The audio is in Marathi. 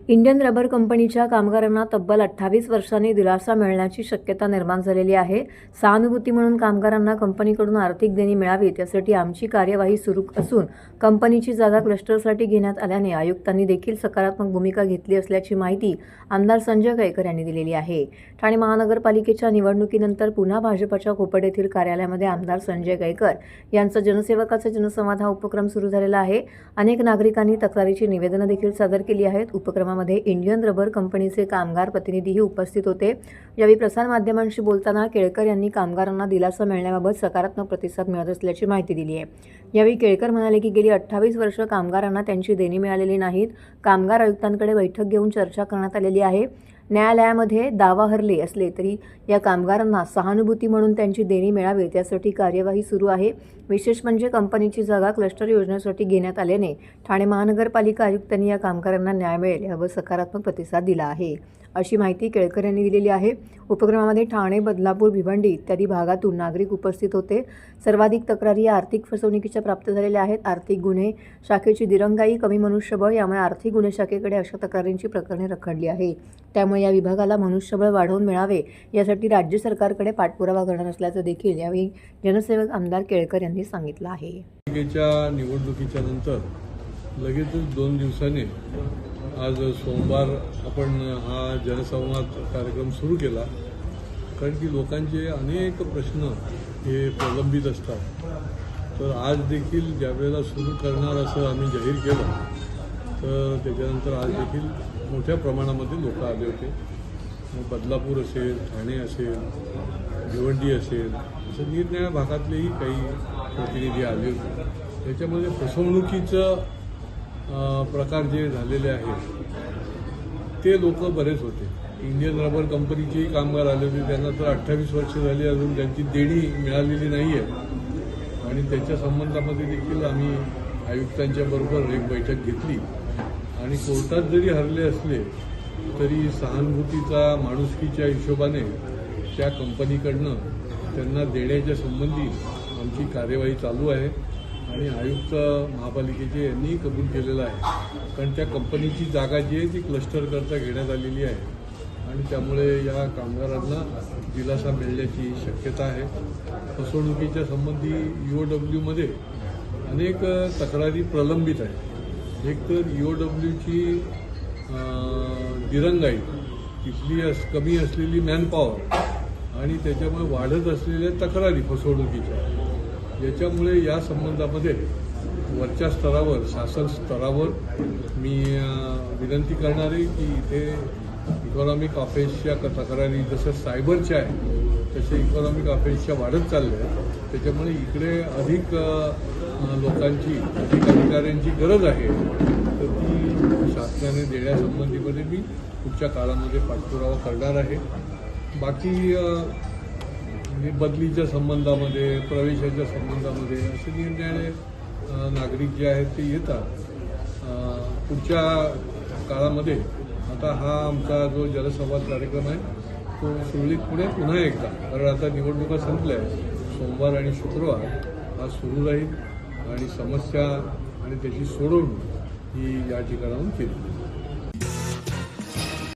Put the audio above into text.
इंडियन रबर कंपनीच्या कामगारांना तब्बल 28 वर्षांनी दिलासा मिळण्याची शक्यता निर्माण झालेली आहे। सहानुभूती म्हणून कामगारांना कंपनीकडून आर्थिक देणी मिळावी यासाठी आमची कार्यवाही सुरू असून कंपनीची जागा क्लस्टरसाठी घेण्यात आल्याने आयुक्तांनी देखील सकारात्मक भूमिका घेतली असल्याची माहिती आमदार संजय कैकर यांनी दिलेली आहे। ठाणे महानगरपालिकेच्या निवडणुकीनंतर पुन्हा भाजपच्या कोपड येथील कार्यालयामध्ये आमदार संजय कैकर यांचा जनसेवकाचा जनसंवाद हा उपक्रम सुरू झालेला आहे। अनेक नागरिकांनी तक्रारीची निवेदनं देखील सादर केली आहेत। उपक्रमामध्ये इंडियन रबर कंपनीचे कामगार प्रतिनिधीही उपस्थित होते। यावेळी प्रसारमाध्यमांशी बोलताना केळकर यांनी कामगारांना दिलासा मिळण्याबाबत सकारात्मक प्रतिसाद मिळत असल्याची माहिती दिली आहे। यावेळी केळकर म्हणाले की गेली 28 वर्ष कामगारांना त्यांची देणी मिळालेली नाहीत। कामगार आयुक्तांकडे बैठक घेऊन चर्चा करण्यात आलेली आहे। न्यायालयामध्ये दावा हरले असले तरी या कामगारांना सहानुभूती म्हणून त्यांची देणी मिळावी त्यासाठी कार्यवाही सुरू आहे। विशेष म्हणजे कंपनीची जागा क्लस्टर योजनेसाठी घेण्यात आल्याने ठाणे महानगरपालिका आयुक्तांनी या कामगारांना न्याय मिळेल यावर सकारात्मक प्रतिसाद दिला आहे, अशी माहिती केळकर यांनी दिलेली आहे। उपक्रमामध्ये ठाणे, बदलापूर, भिवंडी इत्यादी भागातून नागरिक उपस्थित होते। सर्वाधिक तक्रारी या आर्थिक फसवणुकीच्या प्राप्त झालेल्या आहेत। आर्थिक गुन्हे शाखेची दिरंगाई, कमी मनुष्यबळ यामुळे आर्थिक गुन्हे शाखेकडे अशा तक्रारींची प्रकरणे रखडली आहे। त्यामुळे या विभागाला मनुष्यबळ वाढवून मिळावे यासाठी राज्य सरकारकडे पाठपुरावा करणार असल्याचं देखील यावेळी जनसेवक आमदार केळकर यांनी सांगितलं आहे। निवडणुकीच्या नंतर लगेचच 2 दिवसांनी आज सोमवार आपण हा जनसंवाद कार्यक्रम सुरू केला, कारण की लोकांचे अनेक प्रश्न हे प्रलंबित असतात। तर आज देखील ज्यावेळेला सुरू करणार असं आम्ही जाहीर केलं, तर त्याच्यानंतर आज देखील मोठ्या प्रमाणामध्ये लोक आले होते। बदलापूर असेल, ठाणे असेल, भिवंडी असेल, असं निरनिराळ्या भागातलेही काही प्रतिनिधी आले होते। त्याच्यामध्ये फसवणुकीचं प्रकार जे झालेले आहेत ते लोक बरेच होते। इंडियन रबर कंपनीचेही कामगार आले होते, त्यांना तर 28 वर्ष झाली अजून त्यांची देणी मिळालेली नाही आहे। आणि त्याच्या संबंधामध्ये देखील आम्ही आयुक्तांच्या बरोबर एक बैठक घेतली आणि कोर्टात जरी हरले असले तरी सहानुभूतीचा माणुसकीच्या हिशोबाने त्या कंपनीकडनं त्यांना देण्याच्या संबंधी आमची कार्यवाही चालू आहे। आणि आयुक्त महापालिकेचे यांनी कबूल केलेलं आहे, कारण त्या कंपनीची जागा जी आहे ती क्लस्टरकरता घेण्यात आलेली आहे आणि त्यामुळे या कामगारांना दिलासा मिळण्याची शक्यता आहे। फसवणुकीच्या संबंधी EOWमध्ये अनेक तक्रारी प्रलंबित आहेत। एक तर EOWची दिरंगाई, तिथली कमी असलेली मॅनपॉवर आणि त्याच्यामुळे वाढत असलेल्या तक्रारी फसवणुकीच्या, याच्यामुळे या संबंधामध्ये वरच्या स्तरावर, शासन स्तरावर मी विनंती करणार आहे की इथे इकॉनॉमिक ऑफेन्सच्या तक्रारी जसं सायबरच्या आहे तसे इकॉनॉमिक ऑफेन्सच्या वाढत चालल्या आहेत। त्याच्यामुळे इकडे अधिक लोकांची, अधिक अधिकाऱ्यांची गरज आहे, तर ती शासनाने देण्यासंबंधीमध्ये मी पुढच्या काळामध्ये पाठपुरावा करणार आहे। बाकी बदलीच्या संबंधामध्ये, प्रवेशाच्या संबंधामध्ये असे निरनिराळे नागरिक जे आहेत ते येतात। पुढच्या काळामध्ये आता हा आमचा जो जनसंवाद कार्यक्रम आहे तो सुरळीत पुन्हा एकदा, कारण आता निवडणुका संपल्या आहेत, सोमवार आणि शुक्रवार हा सुरू राहील आणि समस्या आणि त्याची सोडवणूक ही या ठिकाणाहून केली।